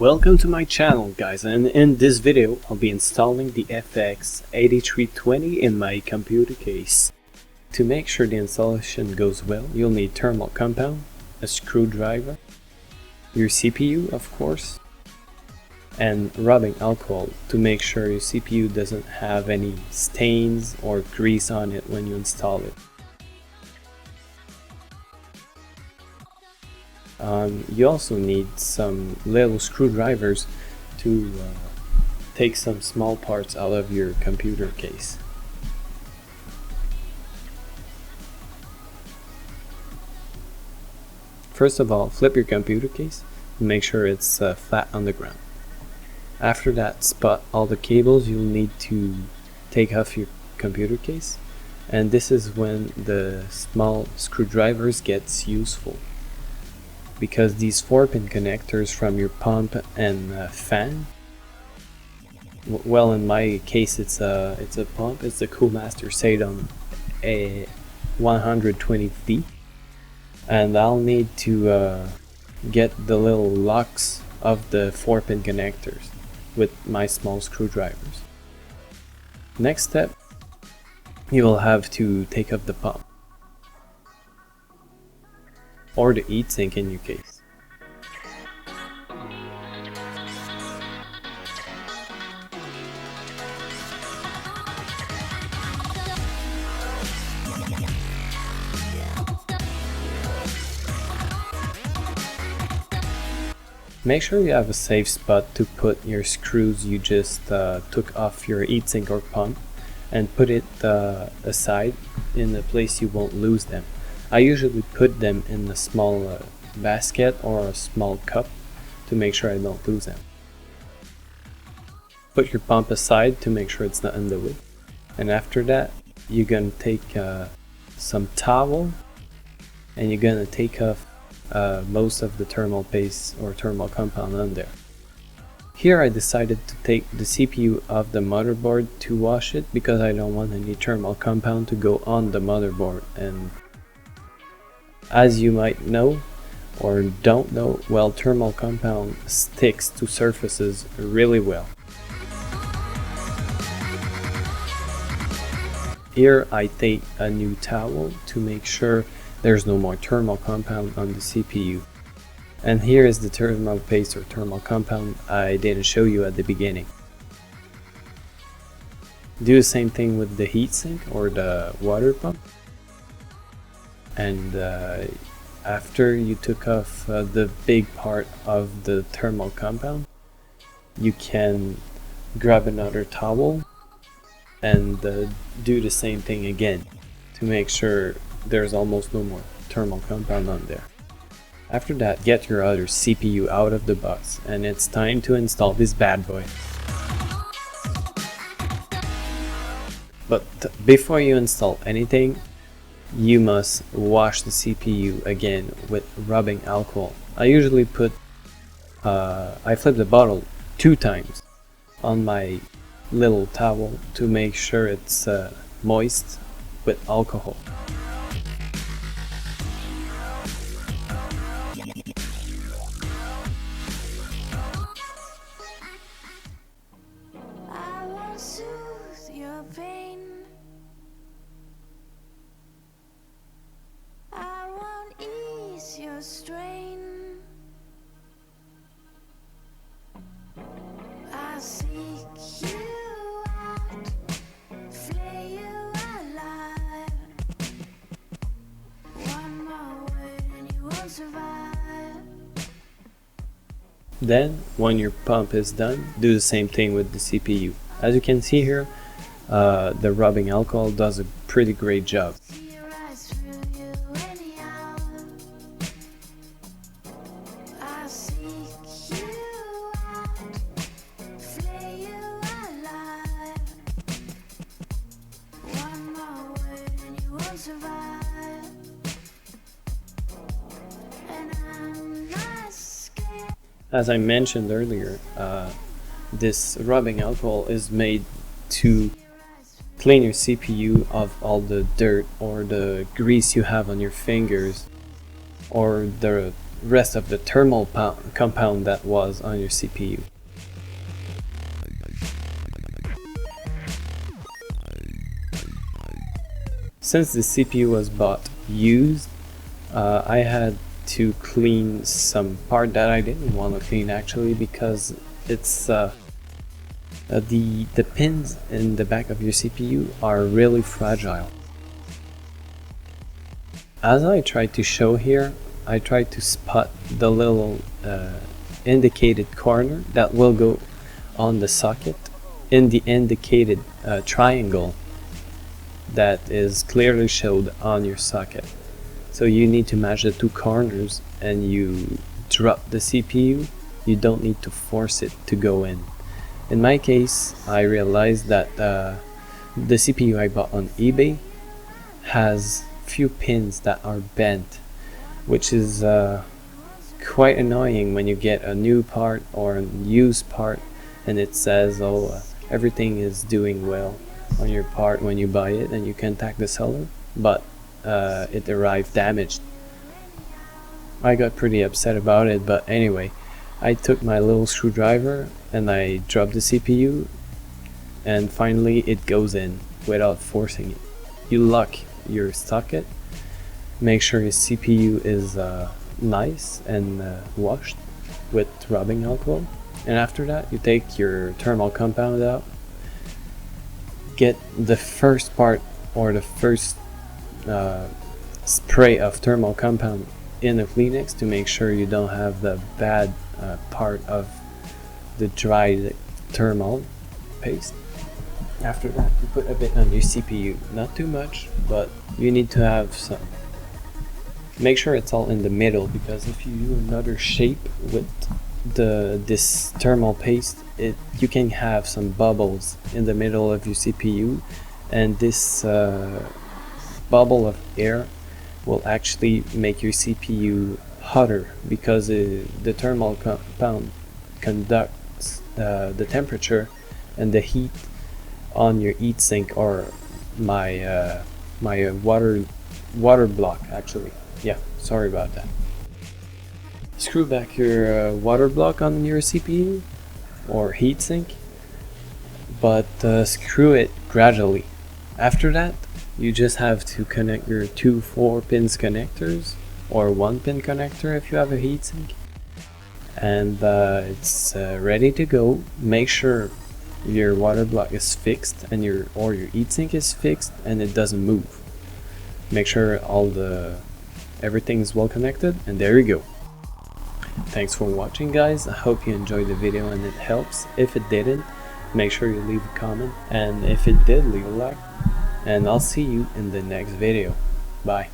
Welcome to my channel, guys, and in this video I'll be installing the FX8320 in my computer case. To make sure the installation goes well, you'll need thermal compound, a screwdriver, your CPU of course, and rubbing alcohol to make sure your CPU doesn't have any stains or grease on it when you install it. You also need some little screwdrivers to take some small parts out of your computer case. First of all, flip your computer case and make sure it's flat on the ground. After that, spot all the cables you'll need to take off your computer case, and this is when the small screwdrivers gets useful, because these 4-pin connectors from your pump and fan, well, in my case it's a pump. It's a Coolmaster Seidon a 120V, and I'll need to get the little locks of the 4-pin connectors with my small screwdrivers. Next step, you will have to take off the pump, or the heatsink in your case. Make sure you have a safe spot to put your screws you just took off your heatsink or pump, and put it aside in a place you won't lose them. I usually put them in a small basket or a small cup to make sure I don't lose them. Put your pump aside to make sure it's not in the way. And after that, you're gonna take some towel and you're gonna take off most of the thermal paste or thermal compound on there. Here I decided to take the CPU off the motherboard to wash it, because I don't want any thermal compound to go on the motherboard. And as you might know or don't know, well, thermal compound sticks to surfaces really well. Here I take a new towel to make sure there's no more thermal compound on the CPU. And here is the thermal paste or thermal compound I didn't show you at the beginning. Do the same thing with the heatsink or the water pump. And after you took off the big part of the thermal compound, you can grab another towel and do the same thing again to make sure there's almost no more thermal compound on there. After that, get your other CPU out of the box, and it's time to install this bad boy. But before you install anything, you must wash the CPU again with rubbing alcohol. I usually put, I flip the bottle 2 times on my little towel to make sure it's moist with alcohol. I won't soothe your pain. I won't ease your strain. I seek you out, flay you alive. One more word and you won't survive. Then, when your pump is done, do the same thing with the CPU. As you can see here, the rubbing alcohol does a pretty great job. See your eyes through you anyhow. I seek you out, flay you alive. One more word and you won't survive. And I'm not scared. As I mentioned earlier, this rubbing alcohol is made to clean your CPU of all the dirt or the grease you have on your fingers, or the rest of the thermal compound that was on your CPU. Since the CPU was bought used, I had to clean some part that I didn't want to clean actually, because it's the pins in the back of your CPU are really fragile. As I tried to show here, I tried to spot the little indicated corner that will go on the socket in the indicated triangle that is clearly showed on your socket. So you need to match the two corners, and you drop the CPU. You don't need to force it to go in. In my case, I realized that the CPU I bought on eBay has few pins that are bent, which is quite annoying when you get a new part or a used part and it says, oh, everything is doing well on your part when you buy it, and you contact the seller, but it arrived damaged. I got pretty upset about it, but anyway, I took my little screwdriver and I dropped the CPU, and finally it goes in without forcing it. You lock your socket, make sure your CPU is nice and washed with rubbing alcohol, and after that you take your thermal compound out, get the first part or the first spray of thermal compound in a Kleenex to make sure you don't have the bad part of the dried thermal paste. After that, you put a bit on your CPU, not too much, but you need to have some. Make sure it's all in the middle, because if you do another shape with this thermal paste, you can have some bubbles in the middle of your CPU, and this bubble of air will actually make your CPU hotter, because the thermal compound conducts the temperature and the heat on your heatsink, or my my water block actually. Yeah, sorry about that. Screw back your water block on your CPU or heatsink, but screw it gradually. After that, you just have to connect your two 4-pins connectors, or 1-pin connector if you have a heatsink, and it's ready to go. Make sure your water block is fixed and your heatsink is fixed and it doesn't move. Make sure everything is well connected, and there you go. Thanks for watching, guys. I hope you enjoyed the video and it helps. If it didn't, make sure you leave a comment, and if it did, leave a like, and I'll see you in the next video. Bye.